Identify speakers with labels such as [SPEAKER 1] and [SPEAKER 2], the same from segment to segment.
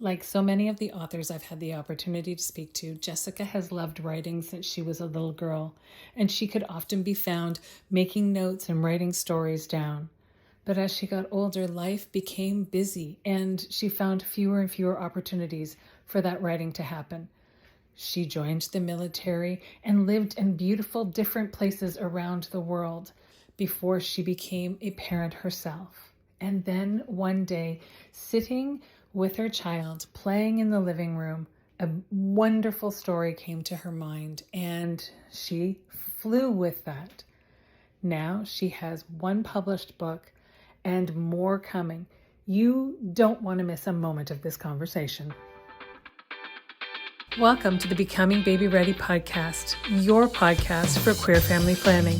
[SPEAKER 1] Like so many of the authors I've had the opportunity to speak to, Jessica has loved writing since she was a little girl, and she could often be found making notes and writing stories down. But as she got older, life became busy, and she found fewer and fewer opportunities for that writing to happen. She joined the military and lived in beautiful different places around the world before she became a parent herself. And then one day, sitting with her child, playing in the living room, a wonderful story came to her mind and she flew with that. Now she has one published book and more coming. You don't want to miss a moment of this conversation. Welcome to the Becoming Baby Ready podcast, your podcast for queer family planning.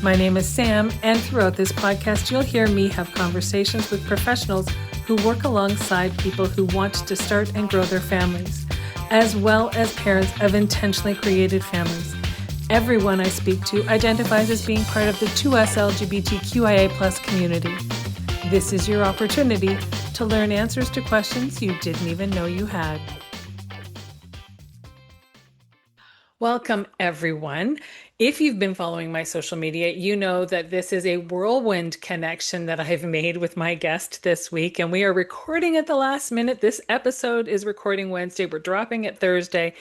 [SPEAKER 1] My name is Sam, and throughout this podcast, you'll hear me have conversations with professionals who work alongside people who want to start and grow their families, as well as parents of intentionally created families. Everyone I speak to identifies as being part of the 2S LGBTQIA+ community. This is your opportunity to learn answers to questions you didn't even know you had. Welcome, everyone. If you've been following my social media, you know that this is a whirlwind connection that I've made with my guest this week, and we are recording at the last minute. This episode is recording Wednesday. We're dropping it Thursday.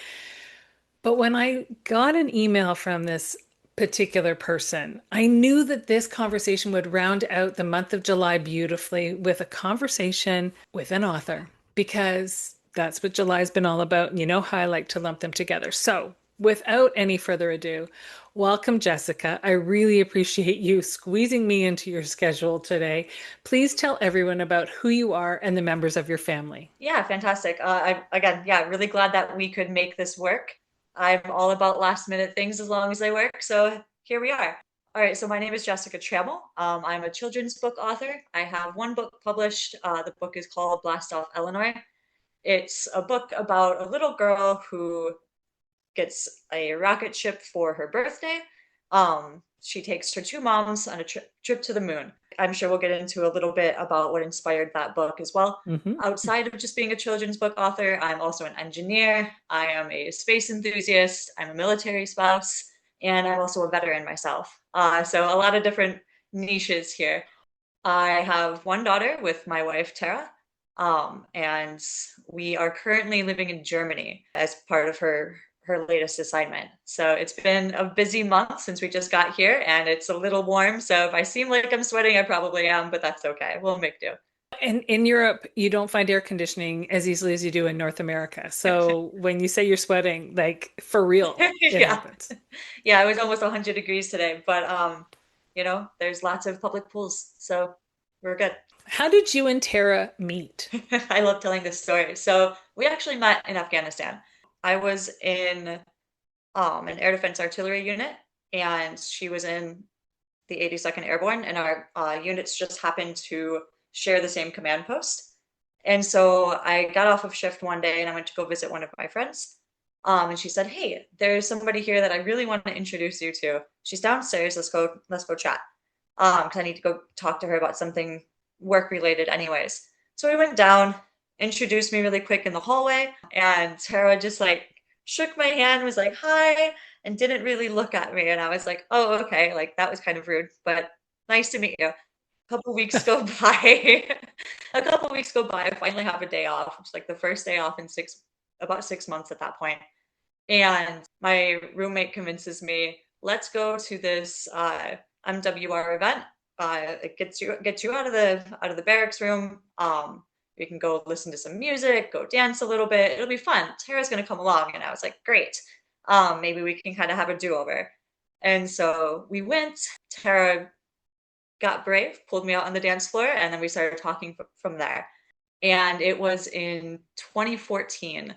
[SPEAKER 1] But when I got an email from this particular person, I knew that this conversation would round out the month of July beautifully with a conversation with an author, because that's what July's been all about. And you know how I like to lump them together. So without any further ado, welcome, Jessica. I really appreciate you squeezing me into your schedule today. Please tell everyone about who you are and the members of your family.
[SPEAKER 2] Yeah, fantastic. Really glad that we could make this work. I'm all about last minute things as long as they work. So here we are. All right, so my name is Jessica Trammell. I'm a children's book author. I have one book published. The book is called Blast Off Eleanor. It's a book about a little girl who gets a rocket ship for her birthday. She takes her two moms on a trip to the moon. I'm sure we'll get into a little bit about what inspired that book as well.
[SPEAKER 1] Mm-hmm.
[SPEAKER 2] Outside of just being a children's book author, I'm also an engineer. I am a space enthusiast. I'm a military spouse, and I'm also a veteran myself. So a lot of different niches here. I have one daughter with my wife, Tara, and we are currently living in Germany as part of her latest assignment. So it's been a busy month since we just got here, and it's a little warm. So if I seem like I'm sweating, I probably am, but that's okay. We'll make do.
[SPEAKER 1] And in Europe, you don't find air conditioning as easily as you do in North America. So when you say you're sweating, like for real, it
[SPEAKER 2] Yeah.
[SPEAKER 1] happens.
[SPEAKER 2] Yeah, it was almost 100 degrees today, but there's lots of public pools, so we're good.
[SPEAKER 1] How did you and Tara meet?
[SPEAKER 2] I love telling this story. So we actually met in Afghanistan. I was in an air defense artillery unit, and she was in the 82nd Airborne, and our units just happened to share the same command post. And so I got off of shift one day and I went to go visit one of my friends. And she said, "Hey, there's somebody here that I really want to introduce you to. She's downstairs. Let's go chat. Because I need to go talk to her about something work related anyways." So we went down, introduced me really quick in the hallway, and Tara just like shook my hand, was like, "Hi," and didn't really look at me. And I was like, "Oh, okay." Like that was kind of rude, but nice to meet you. A couple weeks go by. A couple weeks go by. I finally have a day off. It's like the first day off in about 6 months at that point. And my roommate convinces me, "Let's go to this MWR event. It gets you out of the barracks room. We can go listen to some music, go dance a little bit. It'll be fun. Tara's gonna come along." And I was like, "Great. Maybe we can kind of have a do-over." And so we went. Tara got brave, pulled me out on the dance floor, and then we started talking from there. And it was in 2014.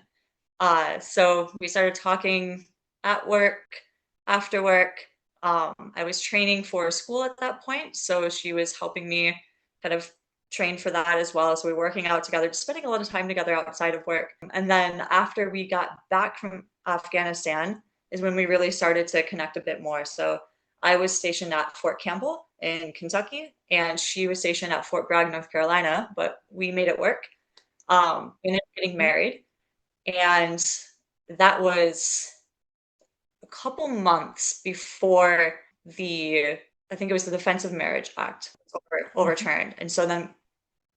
[SPEAKER 2] So we started talking at work, after work. I was training for school at that point, so she was helping me kind of train for that as well. So we were working out together, just spending a lot of time together outside of work. And then after we got back from Afghanistan is when we really started to connect a bit more. So I was stationed at Fort Campbell in Kentucky, and she was stationed at Fort Bragg, North Carolina, but we made it work. We ended up getting married, and that was a couple months before the, I think it was the Defense of Marriage Act was
[SPEAKER 1] Mhm.
[SPEAKER 2] overturned. And so then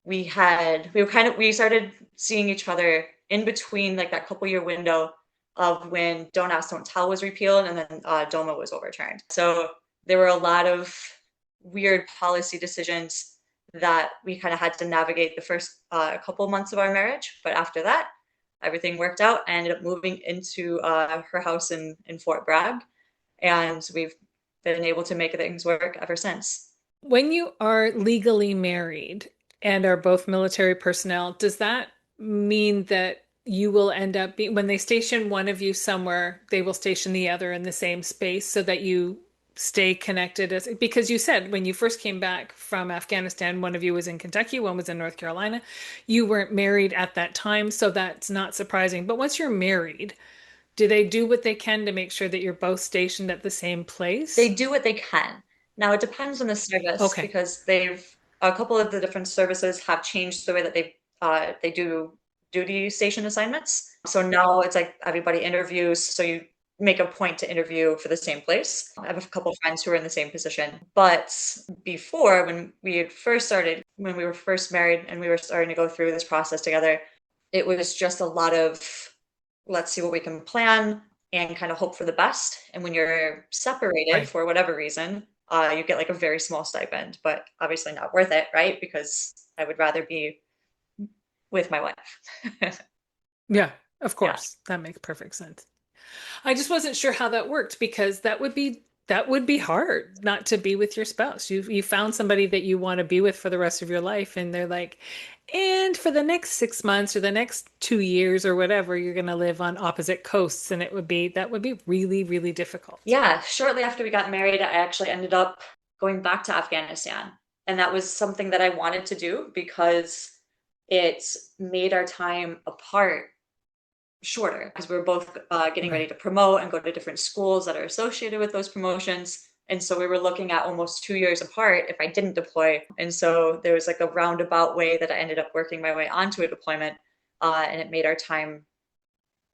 [SPEAKER 2] we started seeing each other in between like that couple year window of when Don't Ask, Don't Tell was repealed and then DOMA was overturned. So there were a lot of weird policy decisions that we kind of had to navigate the first couple months of our marriage. But after that, everything worked out. I ended up moving into her house in Fort Bragg, and we've been able to make things work ever since.
[SPEAKER 1] When you are legally married and are both military personnel, does that mean that you will end up being, when they station one of you somewhere, they will station the other in the same space so that you stay connected as, because you said when you first came back from Afghanistan, one of you was in Kentucky, one was in North Carolina. You weren't married at that time, so that's not surprising. But once you're married, do they do what they can to make sure that you're both stationed at the same
[SPEAKER 2] They
[SPEAKER 1] place?
[SPEAKER 2] do what they can. Now it depends on the service
[SPEAKER 1] Okay.
[SPEAKER 2] because a couple of the different services have changed the way that they do duty station assignments. So now it's like everybody interviews, so you make a point to interview for the same place. I have a couple of friends who are in the same position. But before, when we were first married and we were starting to go through this process together, it was just a lot of let's see what we can plan and kind of hope for the best. And when you're separated
[SPEAKER 1] Right.
[SPEAKER 2] for whatever reason, you get like a very small stipend, but obviously not worth it, right? Because I would rather be with my wife.
[SPEAKER 1] Yeah, of
[SPEAKER 2] Yeah.
[SPEAKER 1] course. That makes perfect sense. I just wasn't sure how that worked because that would be hard not to be with your spouse. You found somebody that you want to be with for the rest of your life, and they're like, and for the next 6 months or the next 2 years or whatever, you're going to live on opposite coasts, and that would be really, really difficult.
[SPEAKER 2] Yeah. Shortly after we got married, I actually ended up going back to Afghanistan. And that was something that I wanted to do because it made our time apart shorter because we were both getting ready
[SPEAKER 1] Right.
[SPEAKER 2] to promote and go to different schools that are associated with those promotions. And so we were looking at almost 2 years apart if I didn't deploy. And so there was like a roundabout way that I ended up working my way onto a deployment, and it made our time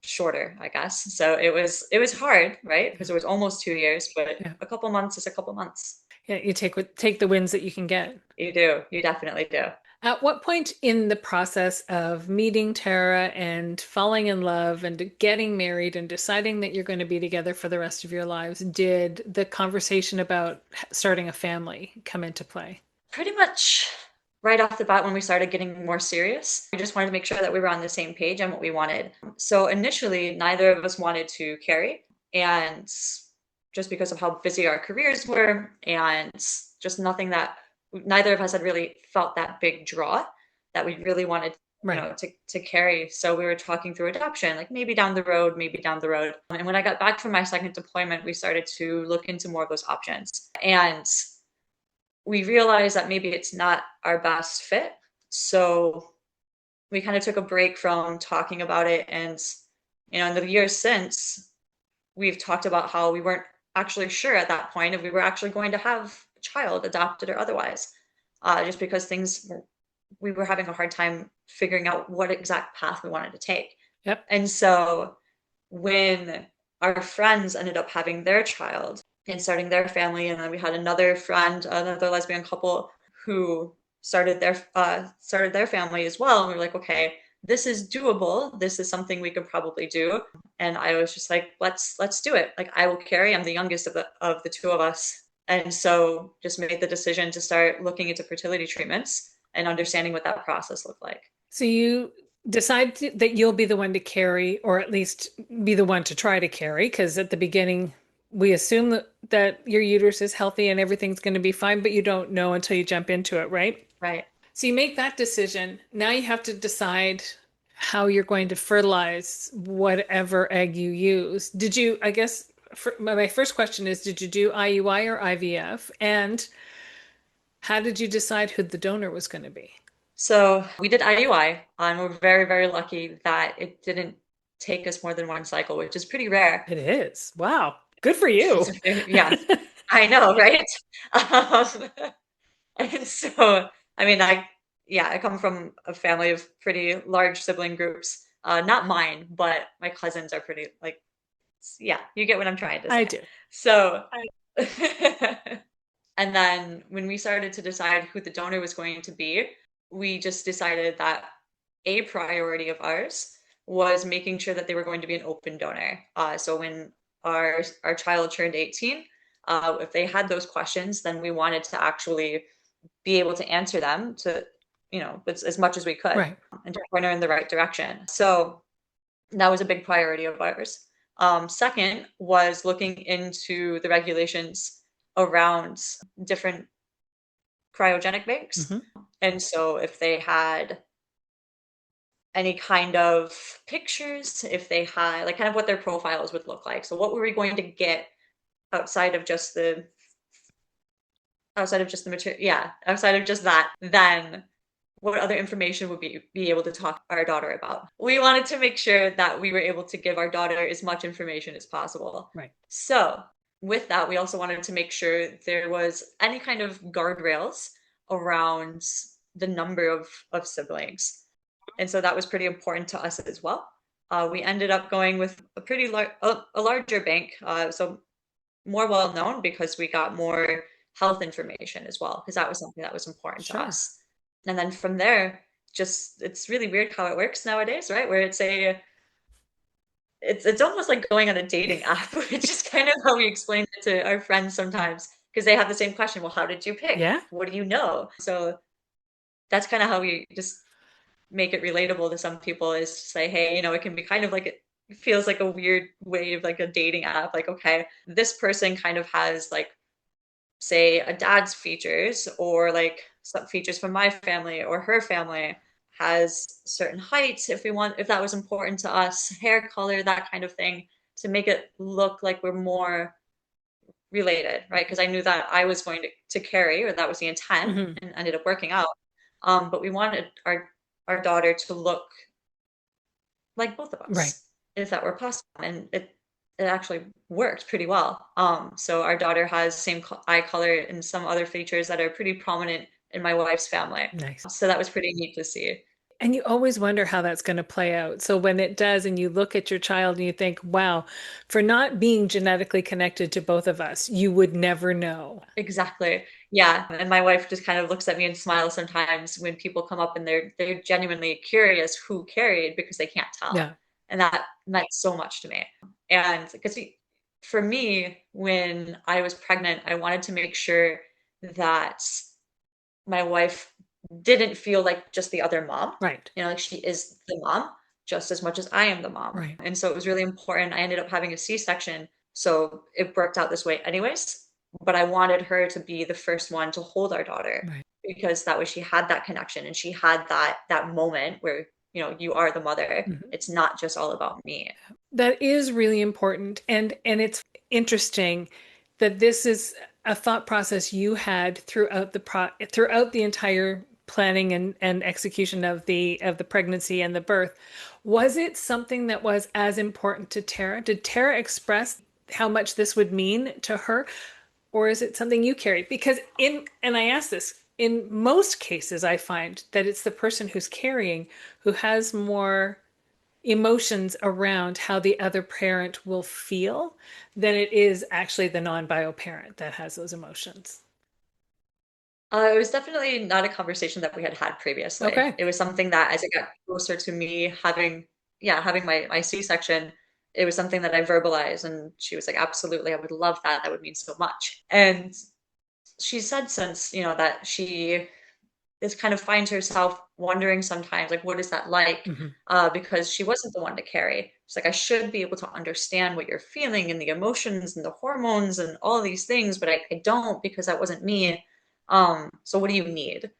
[SPEAKER 2] shorter, I guess. So it was hard, right?
[SPEAKER 1] Yeah.
[SPEAKER 2] Because it was almost 2 years, but
[SPEAKER 1] Yeah.
[SPEAKER 2] a couple months is a couple months.
[SPEAKER 1] Yeah. You take the wins that you can get.
[SPEAKER 2] You do, you definitely do.
[SPEAKER 1] At what point in the process of meeting Tara and falling in love and getting married and deciding that you're going to be together for the rest of your lives did the conversation about starting a family come into play?
[SPEAKER 2] Pretty much right off the bat when we started getting more serious, we just wanted to make sure that we were on the same page on what we wanted. So initially, neither of us wanted to carry, and just because of how busy our careers were, and just nothing that neither of us had really felt that big draw that we really wanted,
[SPEAKER 1] Right.
[SPEAKER 2] to carry. So we were talking through adoption, like maybe down the road, maybe down the road. And when I got back from my second deployment, we started to look into more of those options. And we realized that maybe it's not our best fit. So we kind of took a break from talking about it. And, in the years since, we've talked about how we weren't actually sure at that point if we were actually going to have a child, adopted or otherwise, just because we were having a hard time figuring out what exact path we wanted to take.
[SPEAKER 1] Yep.
[SPEAKER 2] And so when our friends ended up having their child and starting their family, and then we had another friend, another lesbian couple who started their family as well. And we were like, okay, this is doable. This is something we could probably do. And I was just like, let's do it. Like I will carry. I'm the youngest of the two of us. And so just made the decision to start looking into fertility treatments and understanding what that process looked like.
[SPEAKER 1] So you decide that you'll be the one to carry, or at least be the one to try to carry, because at the beginning, we assume that your uterus is healthy and everything's going to be fine, but you don't know until you jump into it, right?
[SPEAKER 2] Right.
[SPEAKER 1] So you make that decision. Now you have to decide how you're going to fertilize whatever egg you use. I guess, my first question is, did you do IUI or IVF? And how did you decide who the donor was going to be?
[SPEAKER 2] So we did IUI, and we're very, very lucky that it didn't take us more than one cycle, which is pretty rare.
[SPEAKER 1] It is. Wow. Good for
[SPEAKER 2] It's
[SPEAKER 1] you.
[SPEAKER 2] yeah, I know, right? Um, and so, I mean, I yeah, I come from a family of pretty large sibling groups. Not mine, but my cousins are pretty like, yeah, you get what I'm trying to
[SPEAKER 1] I
[SPEAKER 2] say.
[SPEAKER 1] do.
[SPEAKER 2] So, and then when we started to decide who the donor was going to be, we just decided that a priority of ours was making sure that they were going to be an open donor. So when our child turned 18, if they had those questions, then we wanted to actually be able to answer them to, as much as we could
[SPEAKER 1] Right.
[SPEAKER 2] and to point her in the right direction. So that was a big priority of ours. Second was looking into the regulations around different cryogenic banks.
[SPEAKER 1] Hmm.
[SPEAKER 2] And so if they had any kind of pictures, if they had like kind of what their profiles would look like. So what were we going to get outside of just the material? Yeah, outside of just that, then what other information would be able to talk our daughter about? We wanted to make sure that we were able to give our daughter as much information as possible.
[SPEAKER 1] Right.
[SPEAKER 2] So, with that, we also wanted to make sure there was any kind of guardrails around the number of siblings. And so that was pretty important to us as well. We ended up going with a pretty a larger bank, so more well known because we got more health information as well, because that was something that was important to
[SPEAKER 1] Sure.
[SPEAKER 2] us. And then from there, just it's really weird how it works nowadays, right? Where it's almost like going on a dating app, which is kind of how we explain it to our friends sometimes, because they have the same question. Well, how did you pick?
[SPEAKER 1] Yeah.
[SPEAKER 2] What do you know? So that's kind of how we just make it relatable to some people, is to say, hey, it can be kind of like it feels like a weird way of like a dating app. Like, okay, this person kind of has like, say, a dad's features, or like some features from my family or her family, has certain heights if that was important to us, hair color, that kind of thing, to make it look like we're more related, right? Because I knew that I was going to carry, or that was the intent,
[SPEAKER 1] Hmm.
[SPEAKER 2] and ended up working out. But we wanted our daughter to look like both of
[SPEAKER 1] Right.
[SPEAKER 2] us, if that were possible. And it actually worked pretty well. So our daughter has same eye color and some other features that are pretty prominent in my wife's family.
[SPEAKER 1] Nice.
[SPEAKER 2] So that was pretty neat to see.
[SPEAKER 1] And you always wonder how that's going to play out. So when it does, and you look at your child and you think, wow, for not being genetically connected to both of us, you would never know.
[SPEAKER 2] Exactly. Yeah. And my wife just kind of looks at me and smiles sometimes when people come up and they're genuinely curious who carried, because they can't tell.
[SPEAKER 1] Yeah.
[SPEAKER 2] And that meant so much to me. And because for me, when I was pregnant, I wanted to make sure that my wife didn't feel like just the other mom.
[SPEAKER 1] Right.
[SPEAKER 2] Like she is the mom just as much as I am the mom.
[SPEAKER 1] Right.
[SPEAKER 2] And so it was really important. I ended up having a C-section, so it worked out this way anyways. But I wanted her to be the first one to hold our daughter,
[SPEAKER 1] Right.
[SPEAKER 2] because that way she had that connection, and she had that moment where, you are the mother.
[SPEAKER 1] Mhm.
[SPEAKER 2] It's not just all about me.
[SPEAKER 1] That is really important. And it's interesting that this is a thought process you had throughout the entire planning and execution of the pregnancy and the birth. Was it something that was as important to Tara? Did Tara express how much this would mean to her? Or is it something you carried? Because and I ask this, in most cases, I find that it's the person who's carrying who has more emotions around how the other parent will feel than it is actually the non-bio parent that has those emotions.
[SPEAKER 2] It was definitely not a conversation that we had had previously.
[SPEAKER 1] Okay.
[SPEAKER 2] It was something that, as it got closer to me having my C-section, it was something that I verbalized, and she was like, absolutely, I would love that. That would mean so much. And she said since, that she is kind of finds herself wondering sometimes, like, what is that like?
[SPEAKER 1] Hmm.
[SPEAKER 2] Because she wasn't the one to carry. She's like, I should be able to understand what you're feeling and the emotions and the hormones and all these things, but I don't, because that wasn't me. So what do you need?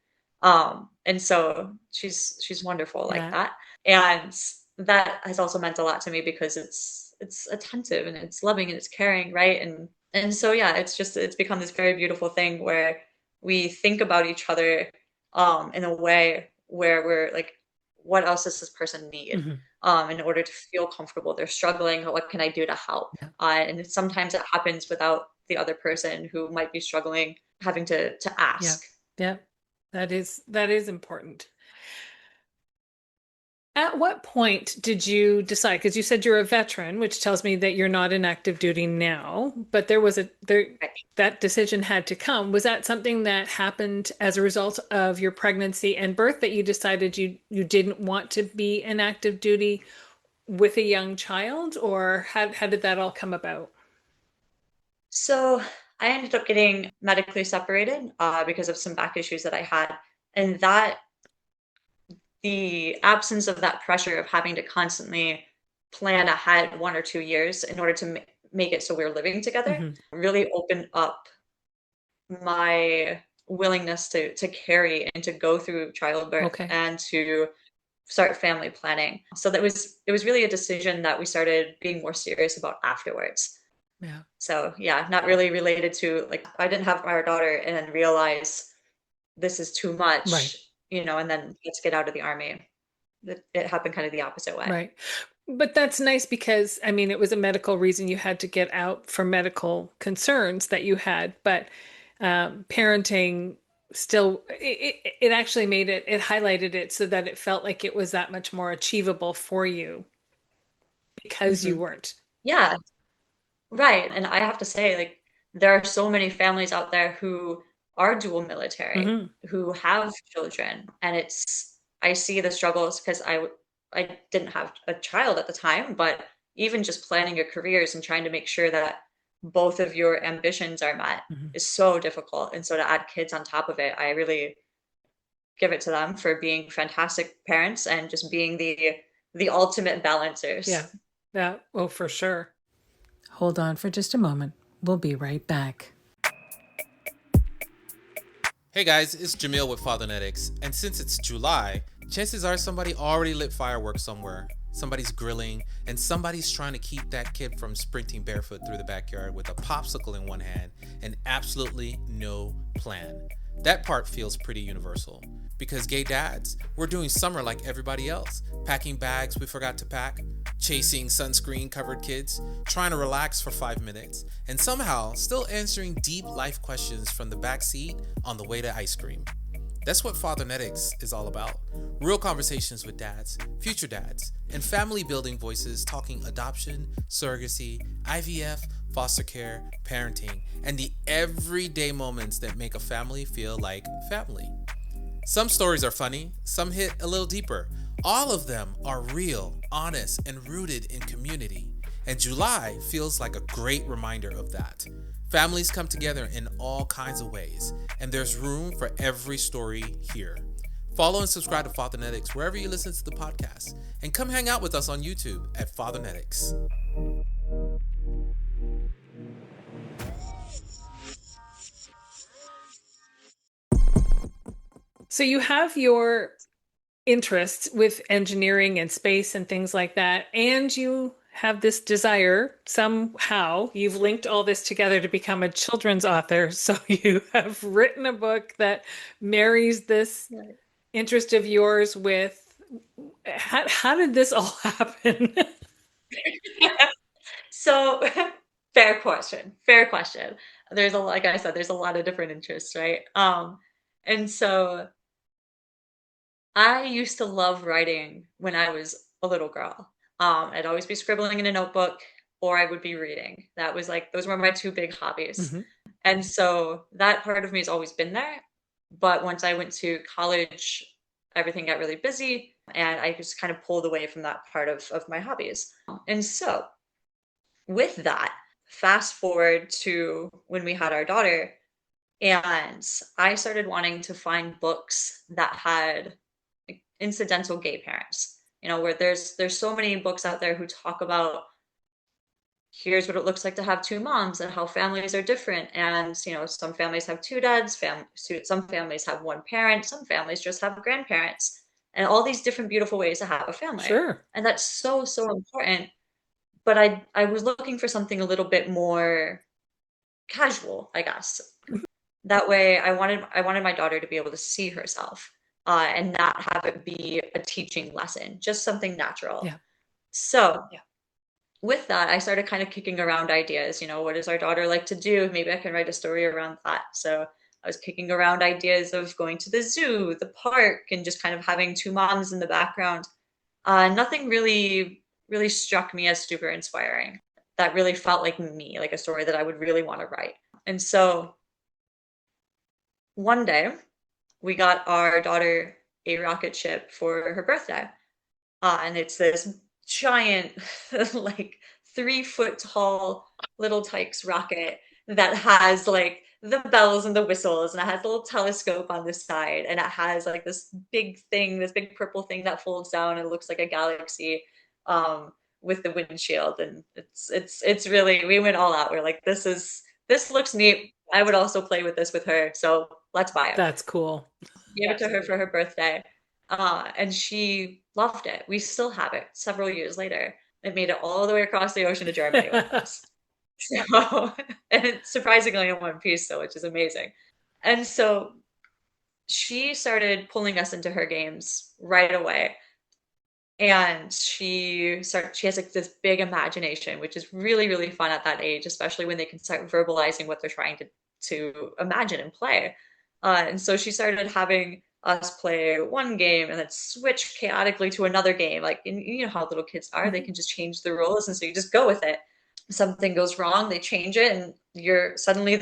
[SPEAKER 2] And so she's wonderful like
[SPEAKER 1] Yeah.
[SPEAKER 2] that. And that has also meant a lot to me, because it's attentive and it's loving and it's caring, right? And so yeah, it's become this very beautiful thing where we think about each other in a way where we're like, what else does this person need?
[SPEAKER 1] Hmm.
[SPEAKER 2] In order to feel comfortable. They're struggling. What can I do to help?
[SPEAKER 1] Yeah.
[SPEAKER 2] And sometimes it happens without the other person who might be struggling having to
[SPEAKER 1] Yeah.
[SPEAKER 2] ask.
[SPEAKER 1] Yeah. That is important. At what point did you decide? Because you said you're a veteran, which tells me that you're not in active duty now, but that decision had to come. Was that something that happened as a result of your pregnancy and birth that you decided you didn't want to be in active duty with a young child, or how did that all come about?
[SPEAKER 2] So I ended up getting medically separated because of some back issues that I had. And that the absence of that pressure of having to constantly plan ahead 1 or 2 years in order to make it so we're living together
[SPEAKER 1] Hmm.
[SPEAKER 2] really opened up my willingness to carry and to go through childbirth
[SPEAKER 1] Okay.
[SPEAKER 2] and to start family planning. So it was really a decision that we started being more serious about afterwards.
[SPEAKER 1] Yeah.
[SPEAKER 2] So yeah, not really related to like I didn't have our daughter and then realize this is too
[SPEAKER 1] Right.
[SPEAKER 2] much, and then let's get out of the army. It happened kind of the opposite way.
[SPEAKER 1] Right. But that's nice because, I mean, it was a medical reason you had to get out for medical concerns that you had, but parenting still, it actually it highlighted it so that it felt like it was that much more achievable for you because you
[SPEAKER 2] Hmm.
[SPEAKER 1] weren't.
[SPEAKER 2] Yeah, right. And I have to say, like, there are so many families out there who are dual military,
[SPEAKER 1] Hmm.
[SPEAKER 2] who have children, and I see the struggles because I didn't have a child at the time, but even just planning your careers and trying to make sure that both of your ambitions are met
[SPEAKER 1] Hmm.
[SPEAKER 2] is so difficult. And so to add kids on top of it, I really give it to them for being fantastic parents and just being the ultimate
[SPEAKER 1] Yeah.
[SPEAKER 2] balancers.
[SPEAKER 1] Oh, for sure. Hold on for just a moment. We'll be right back.
[SPEAKER 3] Hey guys, it's Jamil with Fathernetics, and since it's July, chances are somebody already lit fireworks somewhere. Somebody's grilling, and somebody's trying to keep that kid from sprinting barefoot through the backyard with a popsicle in one hand and absolutely no plan. That part feels pretty universal. Because gay dads, we're doing summer like everybody else, packing bags we forgot to pack, chasing sunscreen covered kids, trying to relax for 5 minutes, and somehow still answering deep life questions from the back seat on the way to ice cream. That's what Fathernetics is all about. Real conversations with dads, future dads, and family building voices talking adoption, surrogacy, IVF, foster care, parenting, and the everyday moments that make a family feel like family. Some stories are funny, some hit a little deeper. All of them are real, honest, and rooted in community. And July feels like a great reminder of that. Families come together in all kinds of ways, and there's room for every story here. Follow and subscribe to Fathernetics wherever you listen to the podcast, and come hang out with us on YouTube at Fathernetics.
[SPEAKER 1] So you have your interests with engineering and space and things like that, and you have this desire somehow you've linked all this together to become a children's author. So you have written a book that marries this
[SPEAKER 2] Right.
[SPEAKER 1] interest of yours with how did this all happen?
[SPEAKER 2] So, fair question. Fair question. Like I said, there's a lot of different interests, right? And so I used to love writing when I was a little girl. I'd always be scribbling in a notebook or I would be reading. Those were my two big hobbies.
[SPEAKER 1] Hmm.
[SPEAKER 2] And so that part of me has always been there. But once I went to college, everything got really busy and I just kind of pulled away from that part of my hobbies. And so with that, fast forward to when we had our daughter, and I started wanting to find books that had like, incidental gay parents. Where there's so many books out there who talk about here's what it looks like to have two moms and how families are different. And some families have two dads, some families have one parent, some families just have grandparents, and all these different beautiful ways to have a family.
[SPEAKER 1] Sure.
[SPEAKER 2] And that's so, so important. But I was looking for something a little bit more casual, I guess. That way, I wanted my daughter to be able to see herself, and not have it be a teaching lesson, just something natural.
[SPEAKER 1] Yeah.
[SPEAKER 2] So with that, I started kind of kicking around ideas. What does our daughter like to do? Maybe I can write a story around that. So I was kicking around ideas of going to the zoo, the park, and just kind of having two moms in the background. Nothing really struck me as super inspiring. That really felt like me, like a story that I would really want to write. And so one day we got our daughter a rocket ship for her birthday. And it's this giant, like 3 foot tall little Tykes rocket that has like the bells and the whistles, and it has a little telescope on the side, and it has like this big thing, this big purple thing that folds down and looks like a galaxy, um, with the windshield. And it's really, we went all out. We're like, this looks neat. I would also play with this with her, so let's buy it.
[SPEAKER 1] That's cool.
[SPEAKER 2] Gave it to her for her birthday. And she loved it. We still have it several years later. It made it all the way across the ocean to Germany with us. So, and it's surprisingly in one piece, so which is amazing. And so she started pulling us into her games right away. And she has like this big imagination, which is really fun at that age, especially when they can start verbalizing what they're trying to imagine and play. And so she started having us play one game and then switch chaotically to another game. Like, and you know how little kids are, they can just change the rules, and so you just go with it. Something goes wrong, they change it, and they're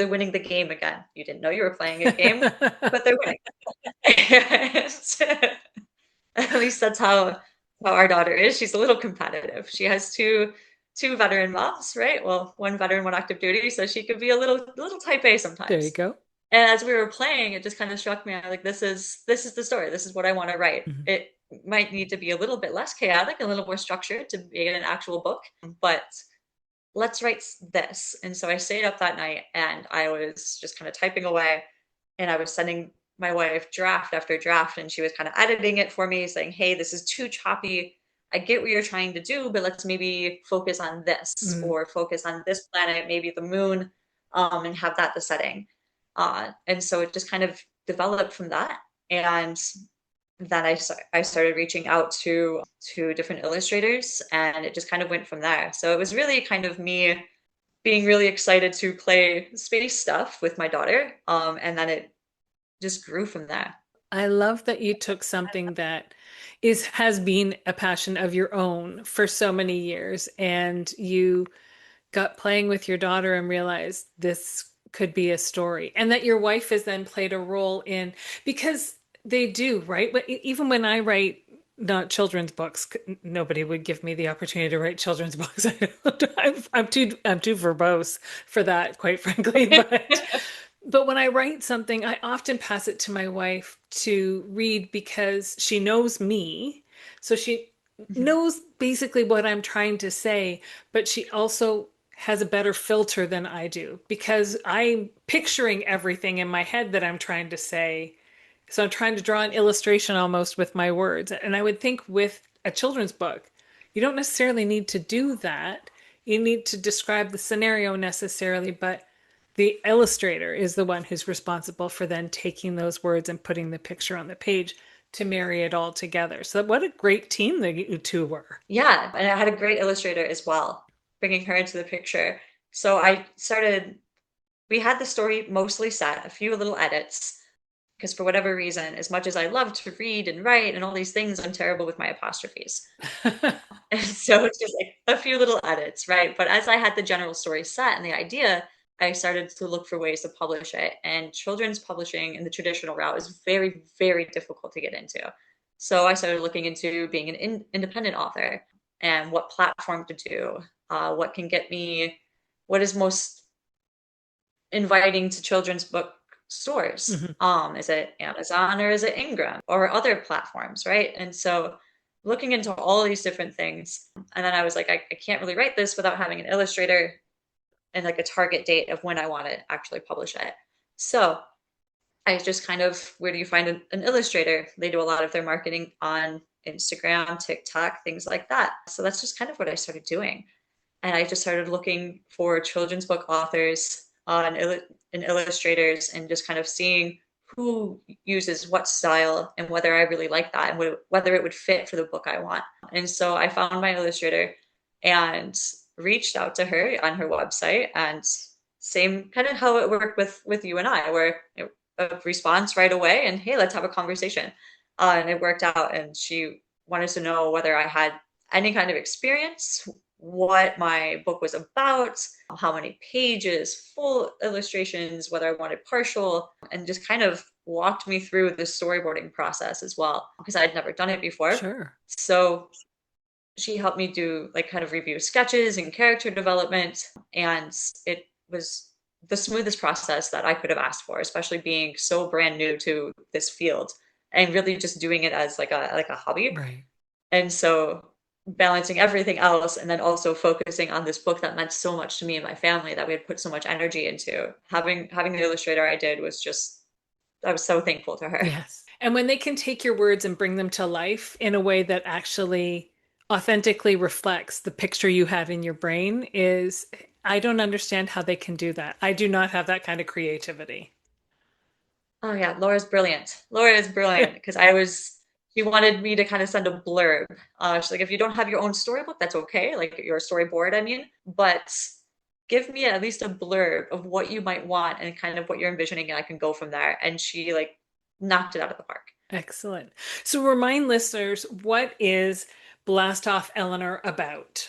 [SPEAKER 2] winning the game again. You didn't know you were playing a game, but they're winning. At least that's how our daughter is. She's a little competitive. She has two veteran moms, right? Well, one veteran, one active duty, so she could be a little type A sometimes.
[SPEAKER 1] There you go.
[SPEAKER 2] And as we were playing, it just kind of struck me. I'm like, this is the story. This is what I want to write.
[SPEAKER 1] Mm-hmm.
[SPEAKER 2] It might need to be a little bit less chaotic, a little more structured to be an actual book, but let's write this. And so I stayed up that night and I was just kind of typing away, and I was sending my wife draft after draft, and she was kind of editing it for me, saying, hey, this is too choppy. I get what you're trying to do, but let's maybe focus on this, or focus on this planet, maybe the moon, and have that the setting. And so it just kind of developed from that. And then I started reaching out to different illustrators, and it just kind of went from there. So it was really kind of me being really excited to play space stuff with my daughter. And then it just grew from there.
[SPEAKER 1] I love that you took something that has been a passion of your own for so many years, and you got playing with your daughter and realized this could be a story, and that your wife has then played a role in, because they do, right? But even when I write not children's books, nobody would give me the opportunity to write children's books. I'm too verbose for that, quite frankly. But when I write something, I often pass it to my wife to read, because she knows me. So she knows basically what I'm trying to say, but she also has a better filter than I do, because I'm picturing everything in my head that I'm trying to say. So I'm trying to draw an illustration almost with my words. And I would think with a children's book, you don't necessarily need to do that. You need to describe the scenario necessarily, but the illustrator is the one who's responsible for then taking those words and putting the picture on the page to marry it all together. So what a great team that you two were.
[SPEAKER 2] Yeah, and I had a great illustrator as well, bringing her into the picture. So we had the story mostly set, a few little edits, because for whatever reason, as much as I love to read and write and all these things, I'm terrible with my apostrophes. And so it's just like a few little edits, right? But as I had the general story set and the idea, I started to look for ways to publish it. And children's publishing in the traditional route is very difficult to get into. So I started looking into being an independent author and what platform to do, what can get me, what is most inviting to children's book stores. Is it Amazon or is it Ingram or other platforms, right? And so looking into all these different things. And then I was like, I can't really write this without having an illustrator and like a target date of when I want to actually publish it. So I just kind of, where do you find an illustrator? They do a lot of their marketing on Instagram, TikTok, things like that. So that's just kind of what I started doing. And I just started looking for children's book authors and illustrators, and just kind of seeing who uses what style and whether I really like that and whether it would fit for the book I want. And so I found my illustrator and reached out to her on her website, and same kind of how it worked with you and I, where a response right away, and hey, let's have a conversation. And it worked out, and she wanted to know whether I had any kind of experience, what my book was about, how many pages, full illustrations, whether I wanted partial, and just kind of walked me through the storyboarding process as well, because I had never done it before.
[SPEAKER 1] Sure.
[SPEAKER 2] So she helped me do like kind of review sketches and character development, and it was the smoothest process that I could have asked for, especially being so brand new to this field and really just doing it as like a hobby.
[SPEAKER 1] Right.
[SPEAKER 2] And so balancing everything else and then also focusing on this book that meant so much to me and my family that we had put so much energy into. Having the illustrator I did was just I was so thankful to her.
[SPEAKER 1] Yes. And when they can take your words and bring them to life in a way that actually authentically reflects the picture you have in your brain is, I don't understand how they can do that. I do not have that kind of creativity.
[SPEAKER 2] Oh yeah, Laura's brilliant. Laura is brilliant because she wanted me to kind of send a blurb. She's like, if you don't have your own storybook, that's okay, like your storyboard, I mean, but give me at least a blurb of what you might want and kind of what you're envisioning, and I can go from there. And she like knocked it out of the park.
[SPEAKER 1] Excellent. So remind listeners, what is Blast Off Eleanor about?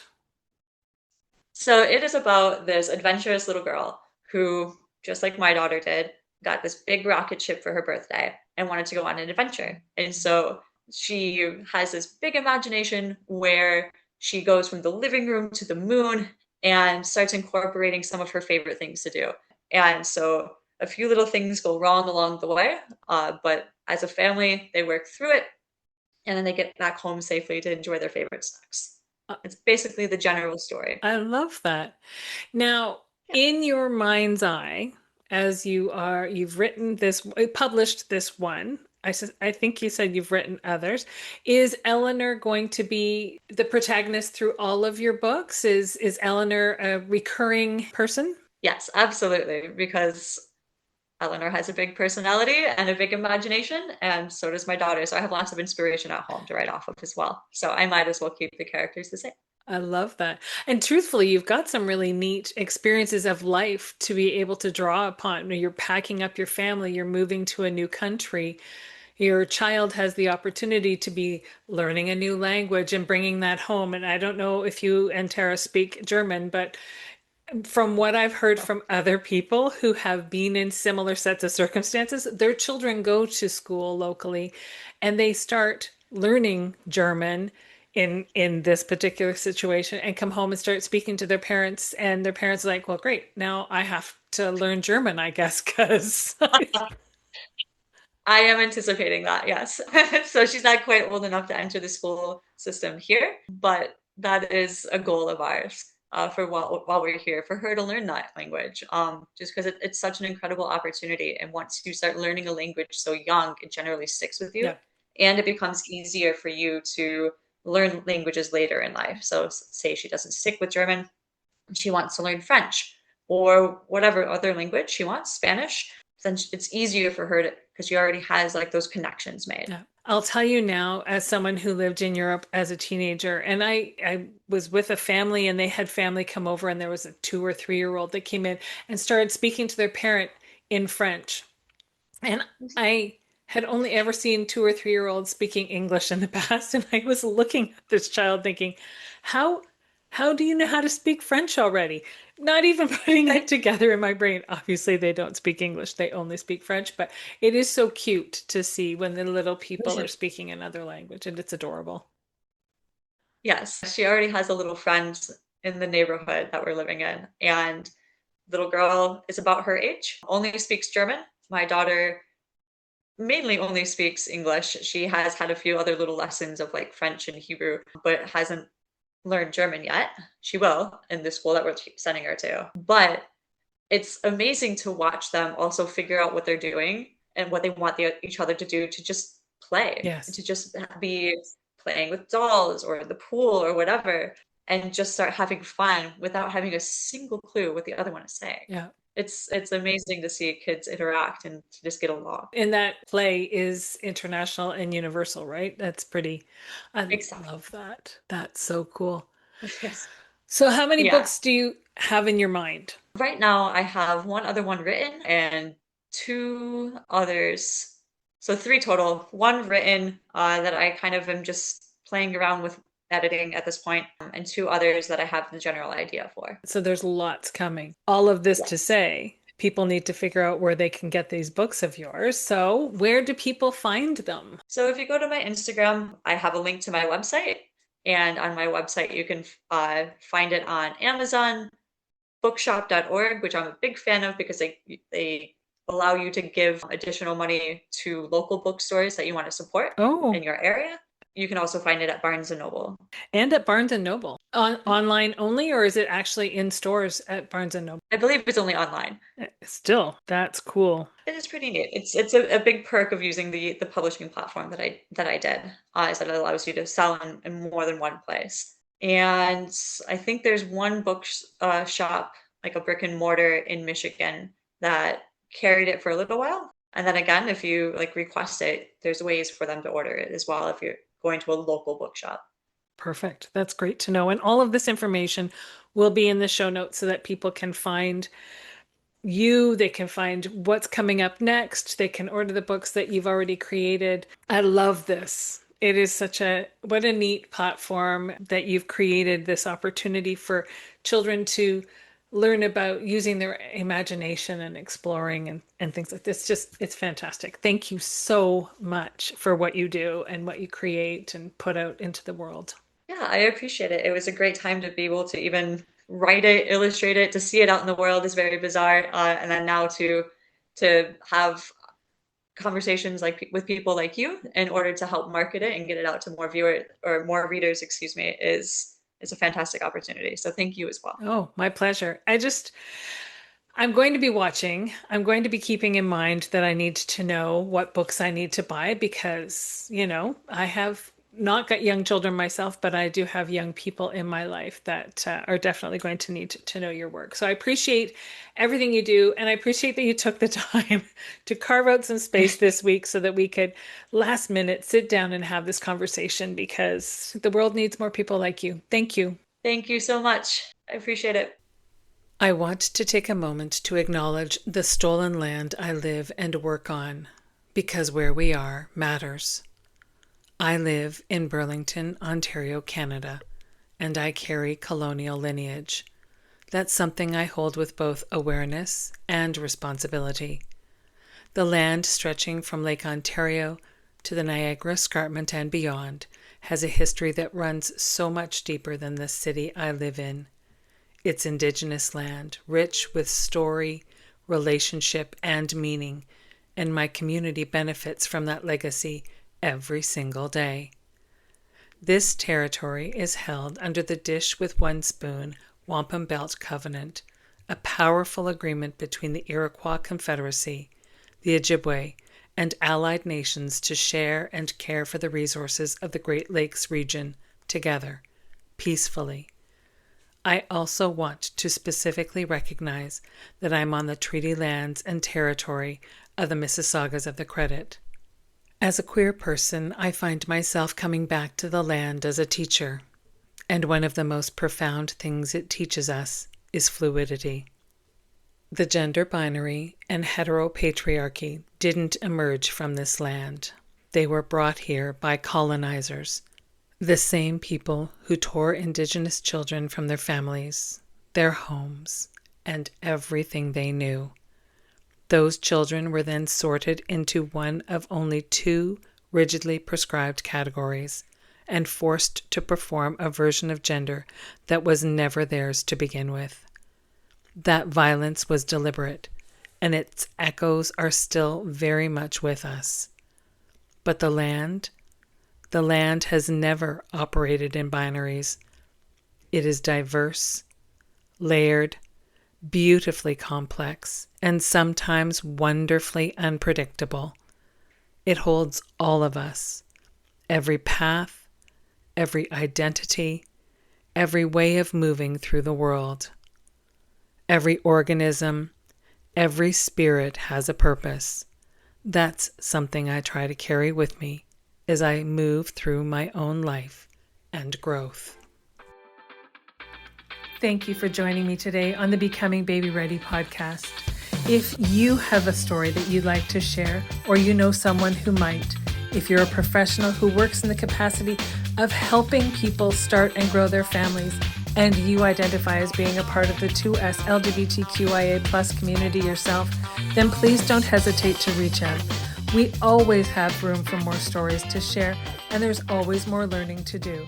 [SPEAKER 2] So it is about this adventurous little girl who, just like my daughter did, got this big rocket ship for her birthday and wanted to go on an adventure. And so she has this big imagination where she goes from the living room to the moon and starts incorporating some of her favorite things to do. And so a few little things go wrong along the way, but as a family, they work through it and then they get back home safely to enjoy their favorite snacks.
[SPEAKER 1] Uh,
[SPEAKER 2] It's basically the general story.
[SPEAKER 1] I love that. Now,
[SPEAKER 2] Yeah.
[SPEAKER 1] in your mind's eye, as you've written this, published this one. I think you said you've written others. Is Eleanor going to be the protagonist through all of your books? Is Eleanor a recurring person?
[SPEAKER 2] Yes, absolutely. Because Eleanor has a big personality and a big imagination, and so does my daughter. So I have lots of inspiration at home to write off of as well. So I might as well keep the characters the same.
[SPEAKER 1] I love that. And truthfully, you've got some really neat experiences of life to be able to draw upon. You're packing up your family, you're moving to a new country. Your child has the opportunity to be learning a new language and bringing that home. And I don't know if you and Tara speak German, but from what I've heard from other people who have been in similar sets of circumstances, their children go to school locally and they start learning German in this particular situation and come home and start speaking to their parents, and their parents are like, well, great, now I have to learn German, I guess, because
[SPEAKER 2] I am anticipating that, yes. So she's not quite old enough to enter the school system here, but that is a goal of ours for while we're here, for her to learn that language. Just because it's such an incredible opportunity. And once you start learning a language so young, it generally sticks with you.
[SPEAKER 1] yeah.
[SPEAKER 2] And it becomes easier for you to learn languages later in life. So say she doesn't stick with German, she wants to learn French or whatever other language she wants, Spanish, then it's easier for her to, because she already has like those connections made.
[SPEAKER 1] Yeah. I'll tell you now, as someone who lived in Europe as a teenager, and I was with a family and they had family come over, and there was a 2 or 3 year old that came in and started speaking to their parent in French. And I had only ever seen 2 or 3 year olds speaking English in the past, and I was looking at this child thinking, how how do you know how to speak French already? Not even putting it together in my brain. Obviously, they don't speak English, they only speak French, but it is so cute to see when the little people are speaking another language, and it's adorable.
[SPEAKER 2] Yes, she already has a little friend in the neighborhood that we're living in, and little girl is about her age, only speaks German. My daughter mainly only speaks English. She has had a few other little lessons of like French and Hebrew, but hasn't learned German yet. She will in the school that we're sending her to. But it's amazing to watch them also figure out what they're doing and what they want each other to do, to just play,
[SPEAKER 1] Yes.
[SPEAKER 2] to just be playing with dolls or the pool or whatever, and just start having fun without having a single clue what the other one is saying.
[SPEAKER 1] Yeah.
[SPEAKER 2] It's amazing to see kids interact and to just get along.
[SPEAKER 1] And that play is international and universal, right? That's pretty, I
[SPEAKER 2] Exactly.
[SPEAKER 1] love that. That's so cool.
[SPEAKER 2] Yes.
[SPEAKER 1] So, how many
[SPEAKER 2] Yeah.
[SPEAKER 1] books do you have in your mind?
[SPEAKER 2] Right now, I have one other one written and two others. So three total. One written that I kind of am just playing around with editing at this point, and two others that I have the general idea for.
[SPEAKER 1] So there's lots coming. All of this to
[SPEAKER 2] Yes.
[SPEAKER 1] say, people need to figure out where they can get these books of yours. So where do people find them?
[SPEAKER 2] So if you go to my Instagram, I have a link to my website. And on my website, you can find it on Amazon, bookshop.org, which I'm a big fan of because they allow you to give additional money to local bookstores that you want to support
[SPEAKER 1] Oh,
[SPEAKER 2] in your area. You can also find it at Barnes and Noble.
[SPEAKER 1] and at Barnes and Noble. Online only, or is it actually in stores at Barnes and Noble?
[SPEAKER 2] I believe it's only online.
[SPEAKER 1] Still, that's cool.
[SPEAKER 2] It is pretty neat. It's a big perk of using the publishing platform that I did, is that it allows you to sell in more than one place. And I think there's one book shop, like a brick and mortar in Michigan, that carried it for a little while. And then again, if you like request it, there's ways for them to order it as well if you're going to a local bookshop.
[SPEAKER 1] Perfect. That's great to know. And all of this information will be in the show notes so that people can find you, they can find what's coming up next, they can order the books that you've already created. I love this. It is what a neat platform that you've created, this opportunity for children to learn about using their imagination and exploring and things like this. It's fantastic. Thank you so much for what you do and what you create and put out into the world.
[SPEAKER 2] Yeah, I appreciate it. It was a great time to be able to even write it, illustrate it, to see it out in the world is very bizarre. And then now to have conversations like with people like you in order to help market it and get it out to more viewers or more readers, excuse me, is a fantastic opportunity. So thank you as well.
[SPEAKER 1] Oh, my pleasure. I'm going to be watching. I'm going to be keeping in mind that I need to know what books I need to buy because, I have not got young children myself, but I do have young people in my life that are definitely going to need to know your work. So I appreciate everything you do. And I appreciate that you took the time to carve out some space this week so that we could last minute sit down and have this conversation because the world needs more people like you. Thank you.
[SPEAKER 2] Thank you so much. I appreciate it.
[SPEAKER 1] I want to take a moment to acknowledge the stolen land I live and work on, because where we are matters. I live in Burlington, Ontario, Canada, and I carry colonial lineage. That's something I hold with both awareness and responsibility. The land stretching from Lake Ontario to the Niagara Escarpment and beyond has a history that runs so much deeper than the city I live in. It's Indigenous land, rich with story, relationship, and meaning, and my community benefits from that legacy every single day. This territory is held under the Dish with One Spoon Wampum Belt Covenant, a powerful agreement between the Iroquois Confederacy, the Ojibwe, and allied nations to share and care for the resources of the Great Lakes region together, peacefully. I also want to specifically recognize that I'm on the treaty lands and territory of the Mississaugas of the Credit. As a queer person, I find myself coming back to the land as a teacher, and one of the most profound things it teaches us is fluidity. The gender binary and heteropatriarchy didn't emerge from this land. They were brought here by colonizers, the same people who tore Indigenous children from their families, their homes, and everything they knew. Those children were then sorted into one of only two rigidly prescribed categories and forced to perform a version of gender that was never theirs to begin with. That violence was deliberate, and its echoes are still very much with us. But the land has never operated in binaries. It is diverse, layered, beautifully complex, and sometimes wonderfully unpredictable. It holds all of us, every path, every identity, every way of moving through the world. Every organism, every spirit has a purpose. That's something I try to carry with me as I move through my own life and growth. Thank you for joining me today on the Becoming Baby Ready podcast. If you have a story that you'd like to share, or you know someone who might, if you're a professional who works in the capacity of helping people start and grow their families, and you identify as being a part of the 2S LGBTQIA plus community yourself, then please don't hesitate to reach out. We always have room for more stories to share, and there's always more learning to do.